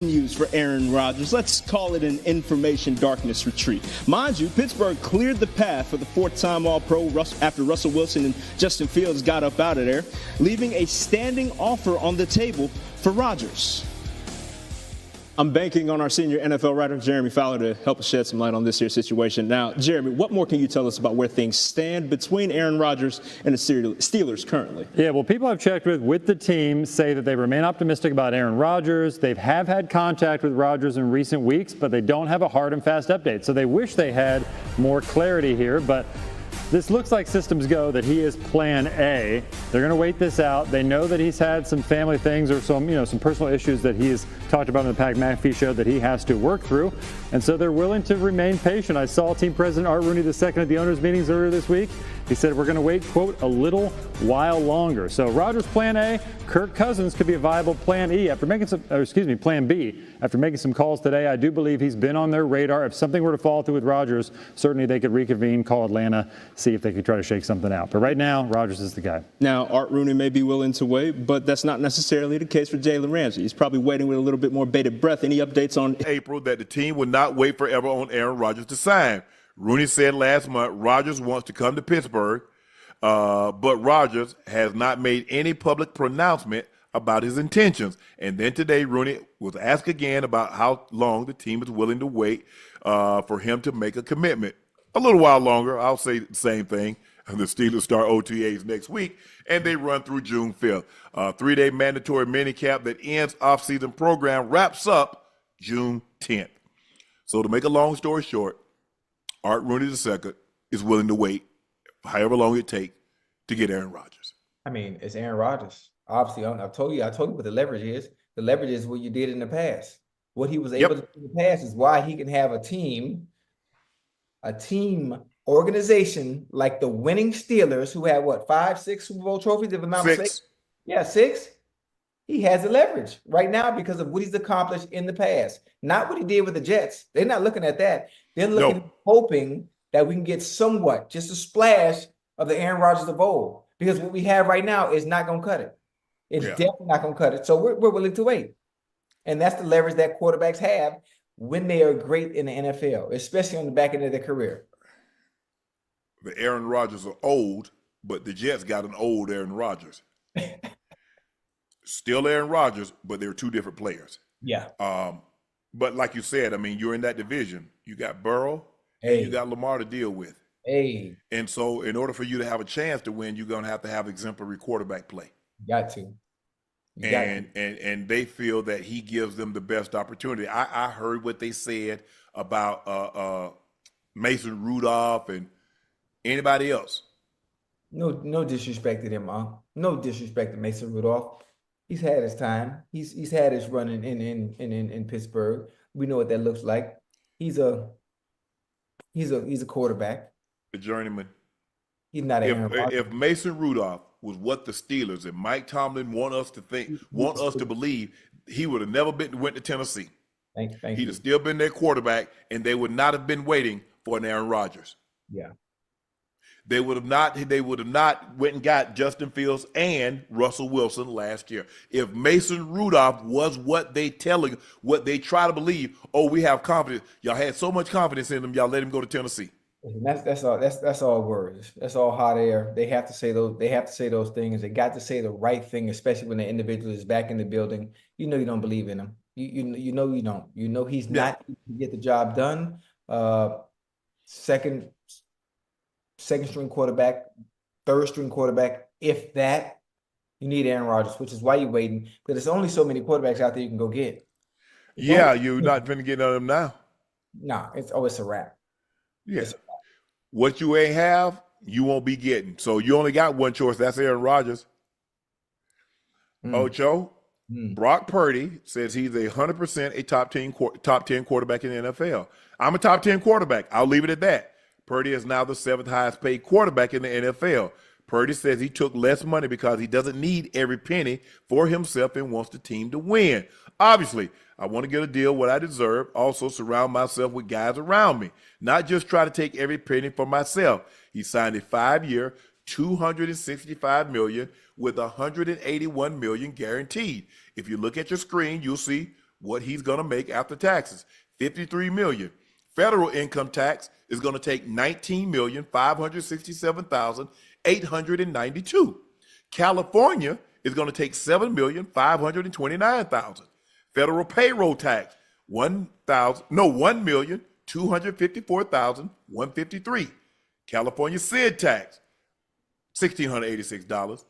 News for Aaron Rodgers. Let's call it an information darkness retreat. Mind you, Pittsburgh cleared the path for the fourth-time All-Pro after Russell Wilson and Justin Fields got up out of there, leaving a standing offer on the table for Rodgers. I'm banking on our senior NFL writer, Jeremy Fowler, to help us shed some light on this here situation. Now, Jeremy, what more can you tell us about where things stand between Aaron Rodgers and the Steelers currently? Yeah, well, people I've checked with the team say that they remain optimistic about Aaron Rodgers. They have had contact with Rodgers in recent weeks, but they don't have a hard and fast update. So they wish they had more clarity here, but this looks like systems go that he is plan A. They're going to wait this out. They know that he's had some family things or some personal issues that he has talked about in the Pat McAfee show that he has to work through. And so they're willing to remain patient. I saw team president Art Rooney II at the owners' meetings earlier this week. He said, we're going to wait, quote, a little while longer. So Rodgers plan A, Kirk Cousins could be a viable plan B. After making some calls today, I do believe he's been on their radar. If something were to fall through with Rodgers, certainly they could reconvene, call Atlanta, see if they could try to shake something out. But right now, Rodgers is the guy. Now, Art Rooney may be willing to wait, but that's not necessarily the case for Jalen Ramsey. He's probably waiting with a little bit more bated breath. Any updates on April that the team would not wait forever on Aaron Rodgers to sign? Rooney said last month Rodgers wants to come to Pittsburgh, but Rodgers has not made any public pronouncement about his intentions. And then today, Rooney was asked again about how long the team is willing to wait for him to make a commitment. A little while longer, I'll say the same thing. The Steelers start OTAs next week, and they run through June 5th. Three-day mandatory minicamp that ends off-season program wraps up June 10th. So to make a long story short, Art Rooney II is willing to wait however long it takes to get Aaron Rodgers. I mean, it's Aaron Rodgers. Obviously, I told you what the leverage is. The leverage is what you did in the past. What he was able to do in the past is why he can have a team organization like the winning Steelers, who had 5, 6 Super Bowl trophies, if I'm not mistaken. Yeah, 6. He has the leverage right now because of what he's accomplished in the past. Not what he did with the Jets. They're not looking at that. They're looking, hoping that we can get somewhat, just a splash of the Aaron Rodgers of old. Because what we have right now is not going to cut it. It's definitely not going to cut it. So we're willing to wait. And that's the leverage that quarterbacks have when they are great in the NFL, especially on the back end of their career. The Aaron Rodgers are old, but the Jets got an old Aaron Rodgers. Still Aaron Rodgers, but they're two different players. Yeah. But like you said, I mean, you're in that division. You got Burrow and you got Lamar to deal with. And so in order for you to have a chance to win, you're going to have exemplary quarterback play. Got to. And they feel that he gives them the best opportunity. I heard what they said about Mason Rudolph and anybody else. No disrespect to them, no disrespect to Mason Rudolph. He's had his time. He's had his run in Pittsburgh. We know what that looks like. He's a quarterback. A journeyman. He's not if Mason Rudolph was what the Steelers and Mike Tomlin want us to believe, he would have never went to Tennessee. He'd have still been their quarterback, and they would not have been waiting for an Aaron Rodgers. Yeah. They would have not went and got Justin Fields and Russell Wilson last year. If Mason Rudolph was what they try to believe, we have confidence. Y'all had so much confidence in him, y'all let him go to Tennessee. That's all words. That's all hot air. They have to say those things. They got to say the right thing, especially when the individual is back in the building. You know you don't believe in him. You know you don't. You know he's not going to get the job done. Second string quarterback, third string quarterback, if that. You need Aaron Rodgers, which is why you're waiting, because there's only so many quarterbacks out there you can go get. You're not going to get none of them now. Nah, it's a wrap. Yeah. What you ain't have, you won't be getting. So you only got one choice. That's Aaron Rodgers. Ocho, Brock Purdy says he's 100% a top 10 quarterback in the NFL. I'm a top 10 quarterback. I'll leave it at that. Purdy is now the 7th highest paid quarterback in the NFL. Purdy says he took less money because he doesn't need every penny for himself and wants the team to win. Obviously, I want to get a deal what I deserve, also surround myself with guys around me, not just try to take every penny for myself. He signed a 5-year, $265 million with $181 million guaranteed. If you look at your screen, you'll see what he's going to make after taxes, $53 million. Federal income tax is going to take $19,567,892. California is going to take $7,529,000. Federal payroll tax, $1,254,153. California SID tax, $1,686.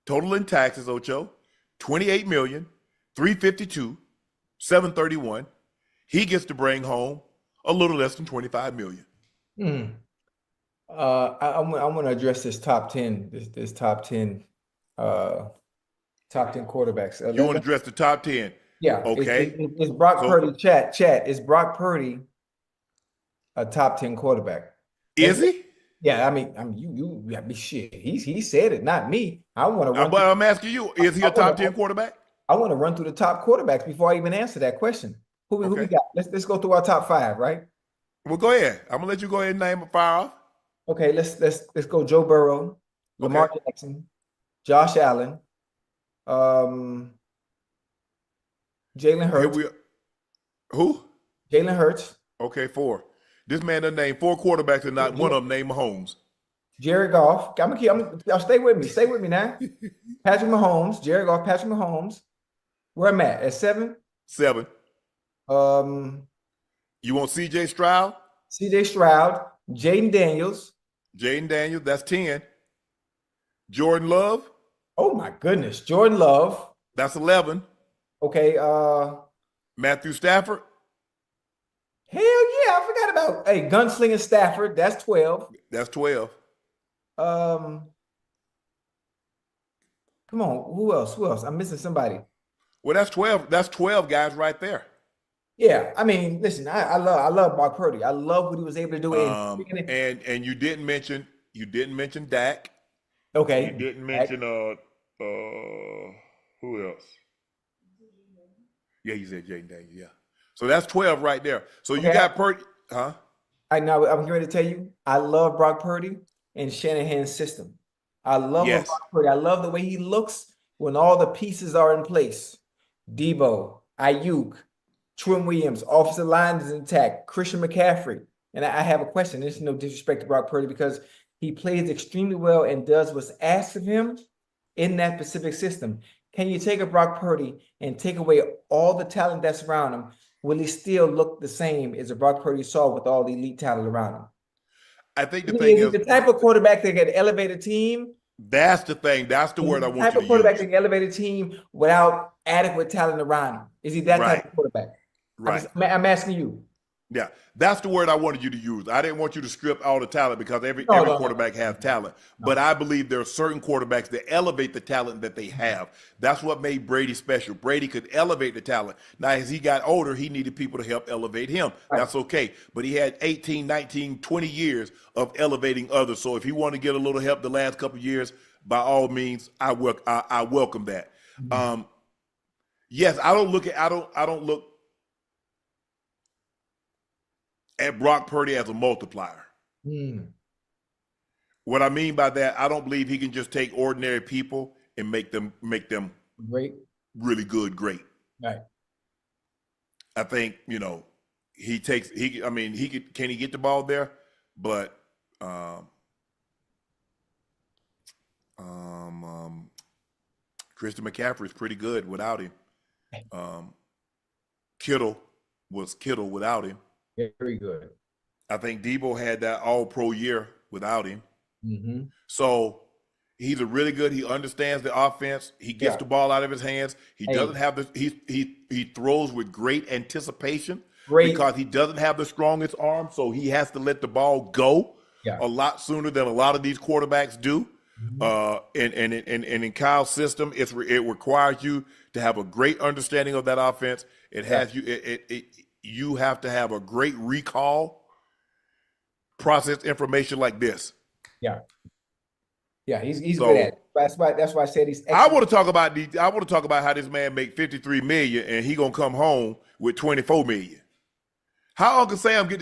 Total in taxes, Ocho, $28,352,731. He gets to bring home a little less than $25 million. I want to address this top 10, this top 10 quarterbacks. You want to address the top 10? Yeah. Okay. Is Brock Purdy, chat, is Brock Purdy a top 10 quarterback? Is he? Yeah, I mean, you shit. He said it, not me. I want to. But I'm asking you, is he a top 10 quarterback? I want to run through the top quarterbacks before I even answer that question. Who we got? Let's go through our top 5, right? Well, go ahead. I'm gonna let you go ahead and name a fire off. Okay, let's go. Joe Burrow, Lamar Jackson, Josh Allen, Jalen Hurts. Who? Jalen Hurts. Okay, 4. This man done named 4 quarterbacks and not one of them named Mahomes. Jared Goff. Y'all stay with me. Stay with me now. Patrick Mahomes. Jared Goff. Patrick Mahomes. Where I'm at 7. 7. You want C.J. Stroud? C.J. Stroud. Jayden Daniels. Jayden Daniels. That's 10. Jordan Love. Oh my goodness, Jordan Love. That's 11. Okay. Matthew Stafford. Hell yeah, I forgot about Gunslinger Stafford. That's 12. That's 12. Come on, who else? I'm missing somebody. Well, that's 12. That's 12 guys right there. Yeah, I mean, listen, I love Brock Purdy. I love what he was able to do. And you didn't mention Dak. Okay. You didn't mention who else? Yeah, you said Jayden Daniels. Yeah. So that's 12 right there. So you got Purdy, huh? Now I'm ready to tell you, I love Brock Purdy and Shanahan's system. I love Brock Purdy. I love the way he looks when all the pieces are in place. Debo, Ayuk, Trent Williams, offensive line is intact, Christian McCaffrey. And I have a question. There's no disrespect to Brock Purdy because he plays extremely well and does what's asked of him in that specific system. Can you take a Brock Purdy and take away all the talent that's around him? Will he still look the same as a Brock Purdy saw with all the elite talent around him? I think the thing is the type of quarterback that can elevate a team. That's the thing. That's the word I want you to use. The type of quarterback that can elevate a team without adequate talent around him. Is he that type of quarterback? Right. I'm asking you. Yeah, that's the word I wanted you to use. I didn't want you to strip all the talent because every quarterback has talent. But I believe there are certain quarterbacks that elevate the talent that they have. That's what made Brady special. Brady could elevate the talent. Now, as he got older, he needed people to help elevate him. Right. That's okay. But he had 18, 19, 20 years of elevating others. So if he wanted to get a little help the last couple of years, by all means, I welcome that. Mm-hmm. Yes, I don't look at Brock Purdy as a multiplier. What I mean by that, I don't believe he can just take ordinary people and make them great, really good, great. Right. I think, can he get the ball there? But Christian McCaffrey is pretty good without him. Kittle was Kittle without him. Very good. I think Debo had that all-pro year without him. Mm-hmm. So he's a really good. He understands the offense. He gets the ball out of his hands. He doesn't have the. He throws with great anticipation because he doesn't have the strongest arm. So he has to let the ball go a lot sooner than a lot of these quarterbacks do. Mm-hmm. And in Kyle's system, it requires you to have a great understanding of that offense. It has you have to have a great recall, process information like this. Yeah, he's good at it. That's why I said he's excellent. I want to talk about how this man make $53 million and he gonna come home with $24 million. How Uncle Sam get